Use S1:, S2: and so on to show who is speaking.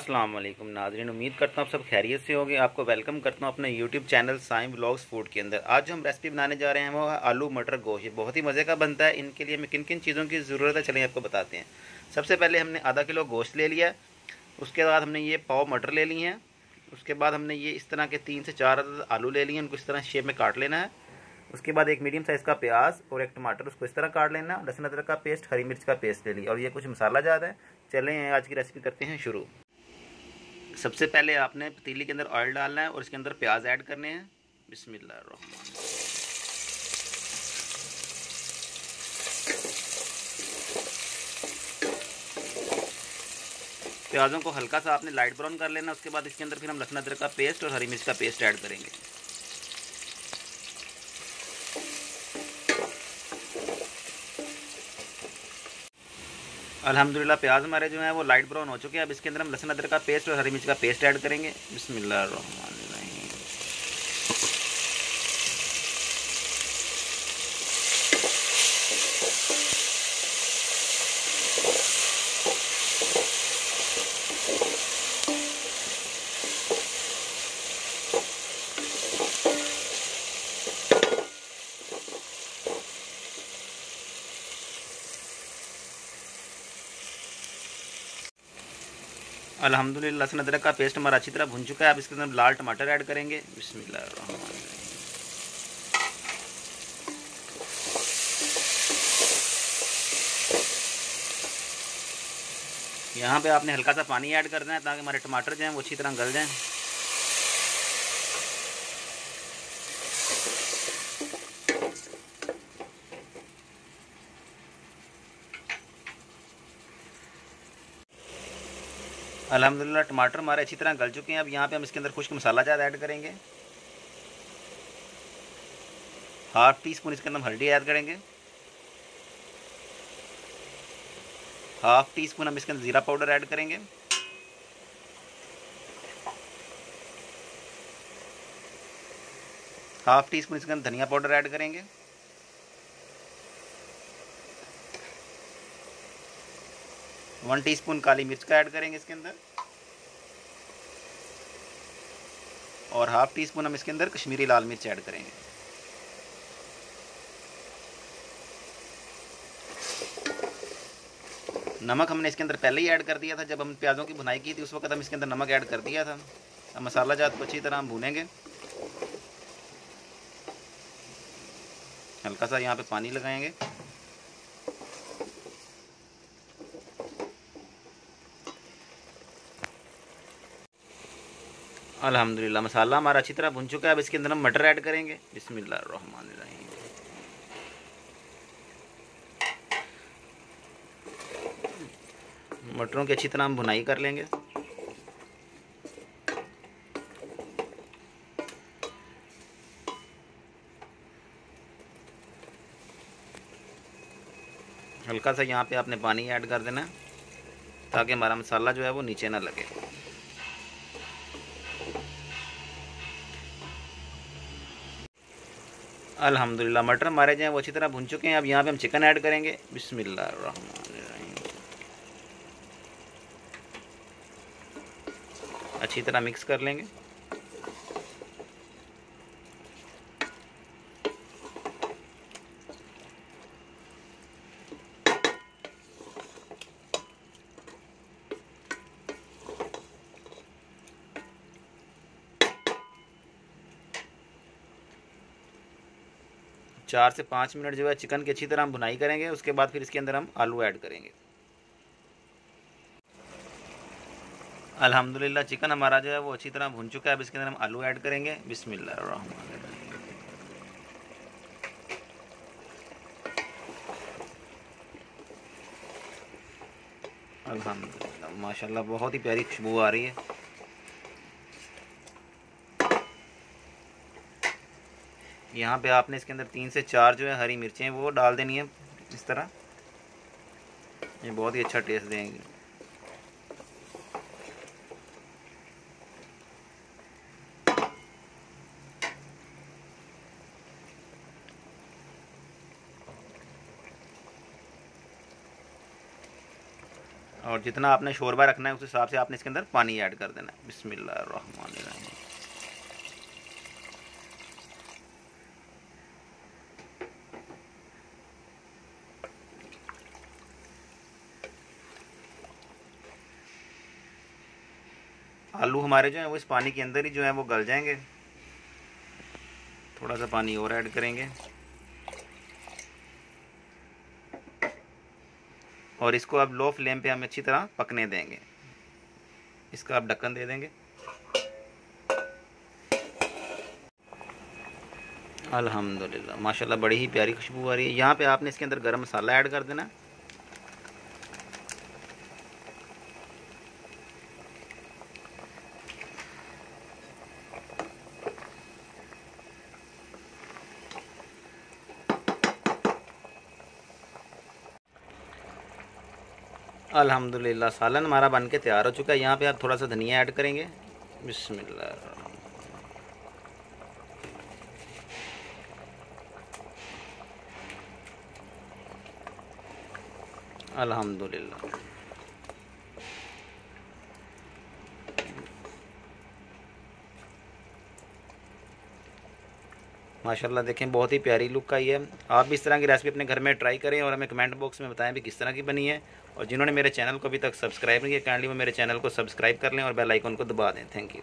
S1: अस्सलाम वालेकुम नाज़रीन, उम्मीद करता हूँ आप सब खैरियत से होंगे। आपको वेलकम करता हूँ अपने YouTube channel Saim vlogs food के अंदर। आज जो हम रेसिपी बनाने जा रहे हैं वो है आलू मटर गोश्त। ये बहुत ही मज़े का बनता है। इनके लिए हमें किन किन चीज़ों की ज़रूरत है चलिए आपको बताते हैं। सबसे पहले हमने आधा किलो गोश्त ले लिया। उसके बाद हमने ये पाव मटर ले लिए हैं। उसके बाद हमने ये इस तरह के 3 से 4 आलू ले लिए हैं। उनको इस तरह शेप में काट लेना है। उसके बाद एक मीडियम साइज़ का प्याज और एक टमाटर, उसको इस तरह काट लेना। लहसुन अदरक का पेस्ट, हरी मिर्च का पेस्ट ले लिया और ये कुछ मसाला ज़्यादा है। चलें आज की रेसिपी करते हैं शुरू। सबसे पहले आपने पतीली के अंदर ऑयल डालना है और इसके अंदर प्याज ऐड करने हैं। बिस्मिल्लाहिर्रहमानिर्रहीम। प्याज़ों को हल्का सा आपने लाइट ब्राउन कर लेना। उसके बाद इसके अंदर फिर हम लहसुन अदरक का पेस्ट और हरी मिर्च का पेस्ट ऐड करेंगे। अल्हम्दुलिल्लाह प्याज हमारे जो है वो लाइट ब्राउन हो चुके हैं। अब इसके अंदर हम लहसुन अदरक का पेस्ट और हरी मिर्च का पेस्ट ऐड करेंगे। बिस्मिल्लाहिर्रहमानिर्रहीम। अल्हम्दुलिल्लाह लहसुन अदरक का पेस्ट हमारा अच्छी तरह भुन चुका है। अब इसके अंदर लाल टमाटर ऐड करेंगे। बिस्मिल्लाहिर्रहमानिर्रहीम। यहाँ पे आपने हल्का सा पानी ऐड करना है ताकि हमारे टमाटर जो हैं वो अच्छी तरह गल जाएं। अल्हम्दुलिल्लाह टमाटर हमारे अच्छी तरह गल चुके हैं। अब यहाँ पे हम इसके अंदर खुश्क मसाला ज़्यादा ऐड करेंगे। हाफ टी स्पून इसके अंदर हम हल्दी ऐड करेंगे। हाफ टी स्पून हम इसके अंदर ज़ीरा पाउडर ऐड करेंगे। हाफ टी स्पून इसके अंदर धनिया पाउडर ऐड करेंगे। वन टीस्पून काली मिर्च का ऐड करेंगे इसके अंदर। और हाफ टी स्पून हम इसके अंदर कश्मीरी लाल मिर्च ऐड करेंगे। नमक हमने इसके अंदर पहले ही ऐड कर दिया था। जब हम प्याज़ों की भुनाई की थी उस वक्त हम इसके अंदर नमक ऐड कर दिया था। अब मसाला जात को अच्छी तरह हम भूनेंगे। हल्का सा यहाँ पे पानी लगाएंगे। अल्हम्दुलिल्लाह मसाला हमारा अच्छी तरह भुन चुका है। अब इसके अंदर हम मटर ऐड करेंगे। बिस्मिल्लाहिर्रहमानिर्रहीम। मटरों की अच्छी तरह हम भुनाई कर लेंगे। हल्का सा यहाँ पे आपने पानी ऐड कर देना है ताकि हमारा मसाला जो है वो नीचे ना लगे। अल्हम्दुलिल्लाह मटर हमारे जो हैं वो अच्छी तरह भुन चुके हैं। अब यहाँ पे हम चिकन ऐड करेंगे। बिस्मिल्लाहिर्रहमानिर्रहीम। अच्छी तरह मिक्स कर लेंगे। चार से 5 मिनट जो है चिकन की अच्छी तरह हम भुनाई करेंगे। उसके बाद फिर इसके अंदर हम आलू ऐड करेंगे। अल्हम्दुलिल्लाह चिकन हमारा जो है वो अच्छी तरह भुन चुका है। अब इसके अंदर हम आलू ऐड करेंगे। बिस्मिल्लाहिर्रहमानिर्रहीम। अल्हम्दुलिल्लाह माशाल्लाह बहुत ही प्यारी खुशबू आ रही है। यहाँ पे आपने इसके अंदर 3 से 4 जो है हरी मिर्चें वो डाल देनी है इस तरह। ये बहुत ही अच्छा टेस्ट देंगे। और जितना आपने शोरबा रखना है उस हिसाब से आपने इसके अंदर पानी ऐड कर देना है। बिस्मिल्लाहिर्रहमानिर्रहीम। आलू हमारे जो है वो इस पानी के अंदर ही जो है वो गल जाएंगे। थोड़ा सा पानी और ऐड करेंगे और इसको अब लो फ्लेम पे हम अच्छी तरह पकने देंगे। इसका अब ढक्कन दे देंगे। अल्हम्दुलिल्लाह माशाल्लाह बड़ी ही प्यारी खुशबू आ रही है। यहाँ पे आपने इसके अंदर गरम मसाला ऐड कर देना। अल्हम्दुलिल्लाह सालन हमारा बन के तैयार हो चुका है। यहाँ पे आप थोड़ा सा धनिया ऐड करेंगे। बिस्मिल्लाह। अल्हम्दुलिल्लाह माशाल्लाह देखें बहुत ही प्यारी लुक आई है। आप भी इस तरह की रेसिपी अपने घर में ट्राई करें और हमें कमेंट बॉक्स में बताएं भी किस तरह की बनी है। और जिन्होंने मेरे चैनल को अभी तक सब्सक्राइब नहीं किया काइंडली वो मेरे चैनल को सब्सक्राइब कर लें और बेल आइकन को दबा दें। Thank you.